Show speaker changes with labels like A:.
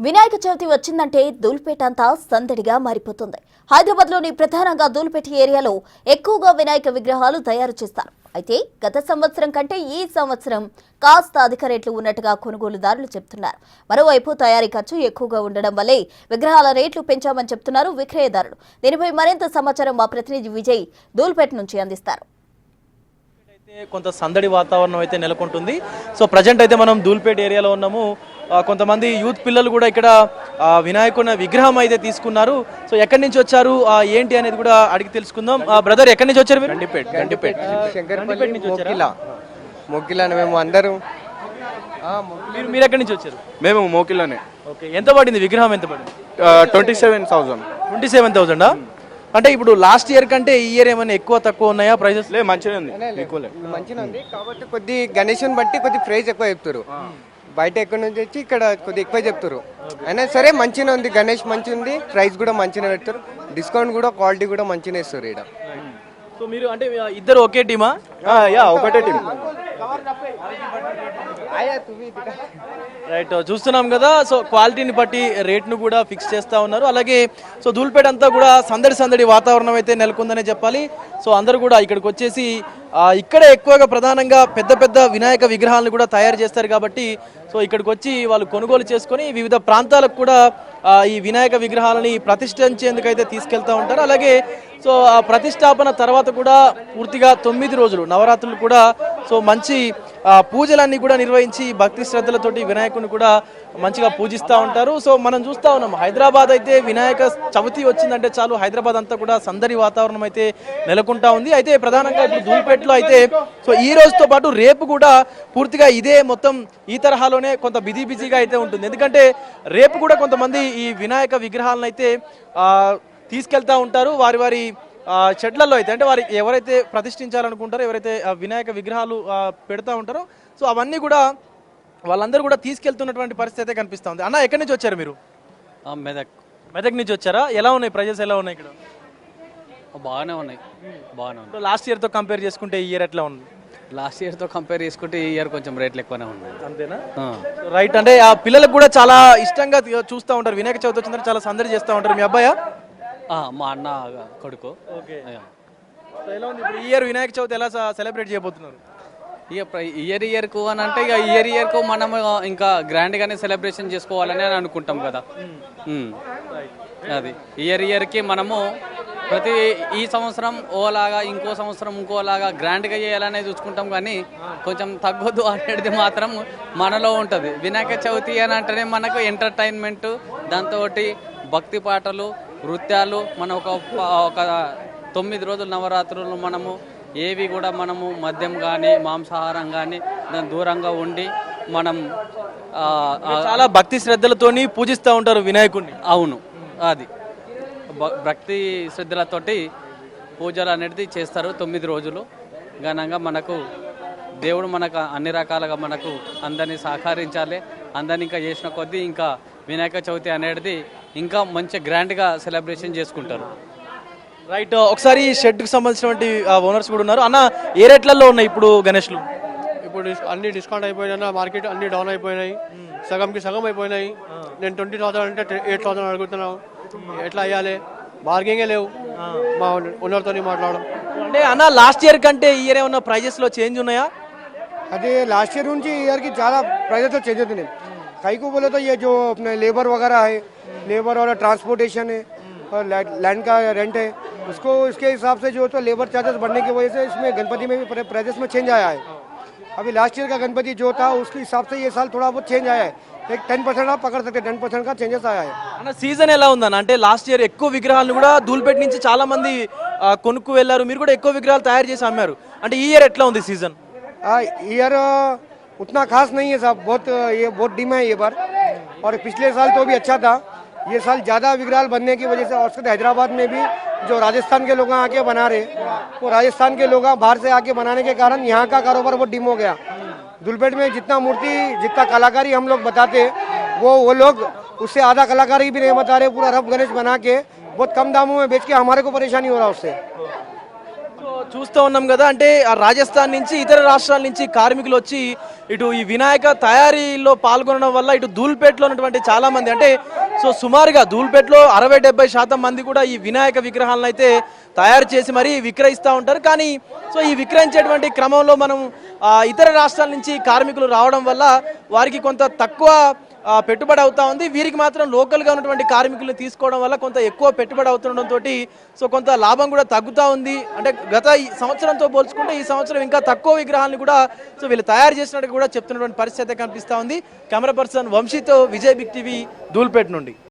A: వినాయక చవితి వచ్చిందంటే ధూల్పేట అంతా సందడిగా మారిపోతుంది. హైదరాబాద్లోని ప్రధానంగా ధూల్పేట ఏరియాలో ఎక్కువగా వినాయక విగ్రహాలు తయారు చేస్తారు. అయితే గత సంవత్సరం కంటే ఈ సంవత్సరం కాస్త అధిక రేట్లు ఉన్నట్టుగా కొనుగోలుదారులు చెప్తున్నారు. మరోవైపు తయారీ ఖర్చు ఎక్కువగా ఉండడం వల్లే విగ్రహాల రేట్లు పెంచామని చెప్తున్నారు విక్రయదారులు. దీనిపై మరింత సమాచారం మా ప్రతినిధి విజయ్ ధూల్పేట నుంచి అందిస్తారు.
B: కొంత సందడి వాతావరణం అయితే నెలకొంటుంది. సో ప్రజెంట్ అయితే మనం ధూల్పేట ఏరియాలో ఉన్నాము. కొంతమంది యూత్ పిల్లలు కూడా ఇక్కడ వినాయకుని విగ్రహం అయితే తీసుకున్నారు. సో ఎక్కడి నుంచి వచ్చారు ఏంటి అనేది కూడా అడిగి తెలుసుకుందాం. బ్రదర్ ఎక్కడి నుంచి వచ్చారు మీరు?
C: గండిపేట మొక్కిలా మేము అందరూ.
B: మీరు ఎక్కడి నుంచి వచ్చారు?
C: మేము మోకిలానే.
B: ఓకే, ఎంత పడింది విగ్రహం? ఎంత పడింది?
C: 27,000.
B: 27,000. అంటే ఇప్పుడు లాస్ట్ ఇయర్ కంటే ఈ ఇయర్ ఏమైనా ఎక్కువ తక్కువ ఉన్నాయా ప్రైజెస్?
C: లేదు, మంచిగా ఉంది. మంచిగా ఉంది కాబట్టి కొద్ది గణేషన్ బట్టి కొద్ది ప్రైస్ ఎక్కువ చెప్తారు. బయట ఎక్కడి నుంచి వచ్చి ఇక్కడ కొద్ది ఎక్కువ చెప్తారు. అయినా సరే మంచిగా ఉంది, గణేష్ మంచిగా ఉంది, ప్రైస్ కూడా మంచిగా పెడతారు, డిస్కౌంట్ కూడా క్వాలిటీ కూడా మంచిగా ఇస్తారు ఇక్కడ.
B: సో మీరు అంటే ఇద్దరు ఒకే టీమా?
C: ఒకటే టీం.
B: రైట్, చూస్తున్నాం కదా. సో క్వాలిటీని బట్టి రేట్ను కూడా ఫిక్స్ చేస్తూ ఉన్నారు. అలాగే సో ధూల్పేట అంతా కూడా సందడి వాతావరణం అయితే నెలకొందనే చెప్పాలి. సో అందరూ కూడా ఇక్కడికి వచ్చేసి ఇక్కడ ఎక్కువగా ప్రధానంగా పెద్ద వినాయక విగ్రహాలను కూడా తయారు చేస్తారు కాబట్టి సో ఇక్కడికి వచ్చి వాళ్ళు కొనుగోలు చేసుకొని వివిధ ప్రాంతాలకు కూడా ఈ వినాయక విగ్రహాలని ప్రతిష్ఠించేందుకైతే తీసుకెళ్తూ ఉంటారు. అలాగే సో ఆ ప్రతిష్టాపన తర్వాత కూడా పూర్తిగా 9 రోజులు నవరాత్రులు కూడా సో మంచి పూజలన్నీ కూడా నిర్వహించి భక్తి శ్రద్ధలతోటి వినాయకుని కూడా మంచిగా పూజిస్తూ ఉంటారు. సో మనం చూస్తూ ఉన్నాం, హైదరాబాద్ అయితే వినాయక చవితి వచ్చిందంటే చాలు హైదరాబాద్ అంతా కూడా సందడి వాతావరణం అయితే నెలకొంటా ఉంది. అయితే ప్రధానంగా ఇప్పుడు ధూల్పేటలో అయితే సో ఈ రోజుతో పాటు రేపు కూడా పూర్తిగా ఇదే మొత్తం ఈ తరహాలోనే కొంత బిజీగా అయితే ఉంటుంది. ఎందుకంటే రేపు కూడా కొంతమంది ఈ వినాయక విగ్రహాలను అయితే తీసుకెళ్తా ఉంటారు వారి షెడ్లలో అయితే. అంటే వారి ఎవరైతే ప్రతిష్ఠించాలనుకుంటారో, ఎవరైతే వినాయక విగ్రహాలు పెడతా ఉంటారో సో అవన్నీ కూడా వాళ్ళందరూ కూడా తీసుకెళ్తున్నటువంటి పరిస్థితి అయితే కనిపిస్తూ ఉంది. అన్న ఎక్కడి నుంచి వచ్చారు మీరు? మెదక్ నుంచి వచ్చారా? ఎలా ఉన్నాయి ప్రైజెస్, ఎలా ఉన్నాయి ఇక్కడ?
D: బాగానే ఉన్నాయి.
B: లాస్ట్ ఇయర్తో కంపేర్ చేసుకుంటే ఈ ఇయర్ ఎట్లా ఉంది?
D: లాస్ట్ ఇయర్తో కంపేర్ చేసుకుంటే ఈ ఇయర్ కొంచెం రేట్లు ఎక్కువనే ఉన్నాయి.
B: అంతేనా? రైట్. అంటే ఆ పిల్లలకు కూడా చాలా ఇష్టంగా చూస్తూ ఉంటారు. వినాయక చవితి వచ్చిందని చాలా సందడి చేస్తూ ఉంటారు. మీ అబ్బాయా?
D: మా అన్న కొడుకు.
B: ఓకే. ఎలా ఉంది ఇప్పుడు ఈ ఇయర్ వినాయక చవితి ఎలా సెలబ్రేట్ చేయబోతున్నారు?
D: ఇయర్కు అని అంటే ఇక ఇయర్కు మనం ఇంకా గ్రాండ్గానే సెలబ్రేషన్ చేసుకోవాలని అని అనుకుంటాం కదా. అది ఇయర్కి మనము ఈ సంవత్సరం ఓలాగా, ఇంకో సంవత్సరం ఇంకోలాగా గ్రాండ్గా చేయాలనే చూసుకుంటాం. కానీ కొంచెం తగ్గొద్దు అనేది మాత్రం మనలో ఉంటుంది. వినాయక చవితి అని అంటేనే మనకు ఎంటర్టైన్మెంట్, దాంతో భక్తి పాటలు, నృత్యాలు, మన ఒక 9 రోజులు నవరాత్రులు మనము ఏవి కూడా మనము మద్యం కానీ మాంసాహారం కానీ దాని దూరంగా ఉండి మనం
B: చాలా భక్తి శ్రద్ధలతోని పూజిస్తూ ఉంటారు వినాయకుడిని.
D: అవును, అది భక్తి శ్రద్ధలతోటి పూజలు అనేది చేస్తారు. 9 రోజులు ఘనంగా మనకు దేవుడు మనకు అన్ని రకాలుగా మనకు అందరినీ సహకరించాలి. అందరినీ ఇంకా చేసిన కొద్దీ ఇంకా వినాయక చవితి అనేది ఇంకా మంచి గ్రాండ్గా సెలబ్రేషన్ చేసుకుంటారు.
B: రైట్. ఒకసారి షెడ్కి సంబంధించినటువంటి ఓనర్స్ కూడా ఉన్నారు. అన్న ఏ రేట్లలో ఉన్నాయి ఇప్పుడు గణేష్లు?
E: ఇప్పుడు అన్ని డిస్కౌంట్ అయిపోయినా, మార్కెట్ అన్ని డౌన్ అయిపోయినాయి, సగంకి సగం అయిపోయినాయి. నేను 20,000 అంటే 8,000 అడుగుతున్నాను. ఎట్లా అయ్యాలి? బార్గెనింగే లేవు మా ఓనర్తో మాట్లాడడం.
B: అంటే అన్న లాస్ట్ ఇయర్ కంటే ఈ ఇయర్ ఏమన్నా ప్రైజెస్లో చేంజ్ ఉన్నాయా?
F: अभी लास्ट ईयर उनकी ईयर की ज़्यादा प्राइस तो चेंज होते नहीं. कई को बोले तो ये जो अपने लेबर वगैरह है, लेबर और ट्रांसपोर्टेशन है और लैंड का रेंट है, उसको इसके हिसाब से जो तो लेबर चार्जेस बढ़ने की वजह से इसमें गणपति में भी प्राइजेस में चेंज आया है. अभी लास्ट ईयर का गणपति जो था उसके हिसाब से ये साल थोड़ा बहुत चेंज आया है. एक 10% आप पकड़ सकते, 10% का चेंजेस आया है.
B: అన్న సీజన్ ఎలా ఉందన్న? అంటే లాస్ట్ ఇయర్ ఎక్కువ విగ్రహాలను కూడా ధూల్పేట నుంచి చాలా మంది కొనుక్కు వెళ్ళారు. మీరు కూడా ఎక్కువ విగ్రహాలు తయారు చేసి అమ్మారు. అంటే ఈ ఇయర్ ఎట్లా ఉంది సీజన్?
F: ईयर उतना खास नहीं है साहब, बहुत डिम है ये बार. और पिछले साल तो भी अच्छा था. ये साल ज़्यादा विग्रह बनने की वजह से और हैदराबाद में भी जो राजस्थान के लोग आके बना रहे, वो राजस्थान के लोग बाहर से आके बनाने के कारण यहाँ का कारोबार बहुत डिम हो गया. धूलपेट में जितना मूर्ति, जितना कलाकारी हम लोग बताते वो लोग उससे आधा कलाकारी भी नहीं बता रहे. पूरा रफ गणेश बना के बहुत कम दामों में बेच के हमारे को परेशानी हो रहा उससे.
B: చూస్తూ ఉన్నాం కదా, అంటే ఆ రాజస్థాన్ నుంచి ఇతర రాష్ట్రాల నుంచి కార్మికులు వచ్చి ఇటు ఈ వినాయక తయారీలో పాల్గొనడం వల్ల ఇటు ధూల్పేటలో ఉన్నటువంటి చాలా మంది, అంటే సో సుమారుగా ధూల్పేటలో 60-70% మంది కూడా ఈ వినాయక విగ్రహాలను అయితే తయారు చేసి మరీ విక్రయిస్తూ ఉంటారు. కానీ సో ఈ విక్రయించేటువంటి క్రమంలో మనం ఇతర రాష్ట్రాల నుంచి కార్మికులు రావడం వల్ల వారికి కొంత తక్కువ పెట్టుబడి అవుతా ఉంది. వీరికి మాత్రం లోకల్గా ఉన్నటువంటి కార్మికులను తీసుకోవడం వల్ల కొంత ఎక్కువ పెట్టుబడి అవుతుండడంతో సో కొంత లాభం కూడా తగ్గుతూ ఉంది. అంటే గత సంవత్సరంతో పోల్చుకుంటే ఈ సంవత్సరం ఇంకా తక్కువ విగ్రహాలను కూడా సో వీళ్ళు తయారు చేసినట్టు కూడా చెప్తున్నటువంటి పరిస్థితి కనిపిస్తూ ఉంది. కెమెరా పర్సన్ వంశీతో విజయ్ బిగ్ టీవీ ధూల్పేట నుండి.